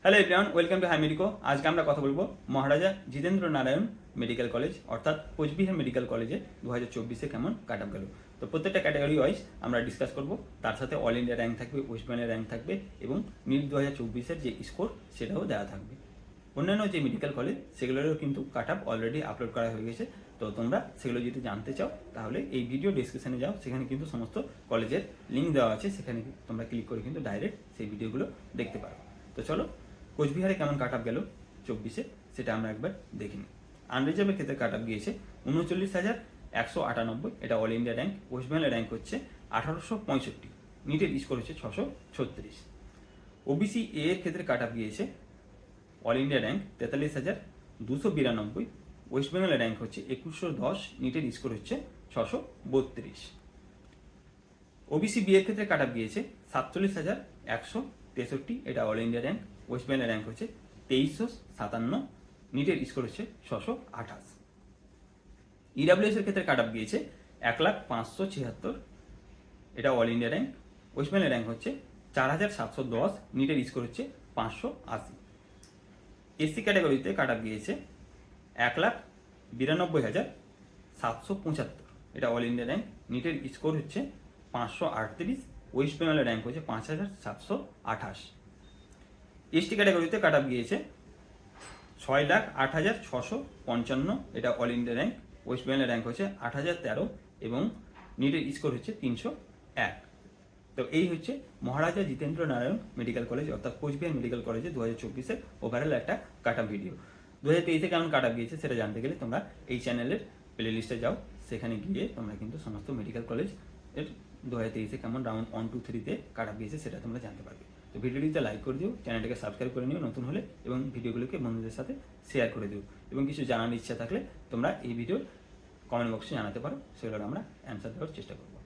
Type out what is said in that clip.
Hello everyone, welcome to hi medico. আজকে আমরা কথা বলবো মহারাজা জিতেন্দ্র নারায়ণ মেডিকেল কলেজ অর্থাৎ কোচবিহার মেডিকেল কলেজে 2024-এ কেমন কাট আপ গেল। তো প্রত্যেকটা ক্যাটাগরি ওয়াইজ আমরা ডিসকাস করব, তার সাথে অল ইন্ডিয়া র্যাঙ্ক থাকবে, ওয়েস্ট বেঙ্গলের র্যাঙ্ক থাকবে এবং নিট 2024-এর যে স্কোর সেটাও দেওয়া থাকবে। অন্যান্য যে মেডিকেল কলেজ সেগুলোরও কিন্তু কাট আপ অলরেডি আপলোড করা হয়ে গেছে। তো তোমরা সেগুলো যদি জানতে চাও তাহলে এই ভিডিও ডিসক্রিপশনে যাও, সেখানে কিন্তু সমস্ত কলেজের লিঙ্ক দেওয়া আছে, সেখানে তোমরা ক্লিক করে কিন্তু ডাইরেক্ট সেই ভিডিওগুলো দেখতে পারো। তো চলো কোচবিহারে কেমন কাট আপ গেল 24-এ সেটা আমরা একবার দেখে নিই। আনরিজার্ভের ক্ষেত্রে কাট আপ গিয়েছে 39,198, এটা অল ইন্ডিয়া র্যাঙ্ক। ওয়েস্ট বেঙ্গলের র্যাঙ্ক হচ্ছে 1865, নিটের স্কোর হচ্ছে 636। ওবিসি এ এর ক্ষেত্রে কাট আপ গিয়েছে অল ইন্ডিয়া র্যাঙ্ক 43,292, ওয়েস্ট বেঙ্গলের র্যাঙ্ক হচ্ছে 2110, নিটের স্কোর হচ্ছে 632। ওবিসি বি এর ক্ষেত্রে কাট আপ গিয়েছে 47,163, এটা অল ইন্ডিয়া র্যাঙ্ক। ওয়েস্ট বেঙ্গলের র্যাঙ্ক হচ্ছে 2357, নিটের স্কোর হচ্ছে 628। ইডাব্লিউএস এর ক্ষেত্রে কাট আপ গিয়েছে 1,576, এটা অল ইন্ডিয়া র্যাঙ্ক। ওয়েস্ট বেঙ্গলের র্যাঙ্ক হচ্ছে 4,710, নিটের স্কোর হচ্ছে 580। এসসি ক্যাটাগরিতে কাট আপ গিয়েছে 1,92,775, এটা অল ইন্ডিয়া র্যাঙ্ক। নিটের স্কোর হচ্ছে 538, ওয়েস্ট বেঙ্গলের র্যাঙ্ক হচ্ছে 5,728। এসটি ক্যাটাগরিতে কাট আপ গিয়েছে 6,08,655, এটা অল ইন্ডিয়া র্যাঙ্ক। ওয়েস্ট বেঙ্গলের র্যাঙ্ক হচ্ছে 8,013 এবং নিটের স্কোর হচ্ছে 301। তো এই হচ্ছে মহারাজা জিতেন্দ্র নারায়ণ মেডিকেল কলেজ অর্থাৎ কোচবিহার মেডিকেল কলেজে 2024-এর ওভারঅল একটা কাট আপ ভিডিও। 2023-এ কেমন কাট আপ গিয়েছে সেটা জানতে গেলে তোমরা এই চ্যানেলের প্লে লিস্টে যাও, সেখানে গিয়ে তোমরা কিন্তু সমস্ত মেডিকেল কলেজ এর 2023-এ কেমন রাউন্ড 1, 2, 3-তে কাট আপ গিয়েছে সেটা তোমরা জানতে পারবে। তো ভিডিওটিতে লাইক করে দিও, চ্যানেলটাকে সাবস্ক্রাইব করে নিও নতুন হলে, এবং ভিডিওগুলোকে বন্ধুদের সাথে শেয়ার করে দিও। এবং কিছু জানার ইচ্ছা থাকলে তোমরা এই ভিডিওর কমেন্ট বক্সে জানাতে পারো, সেগুলোর আমরা অ্যান্সার দেওয়ার চেষ্টা করবো।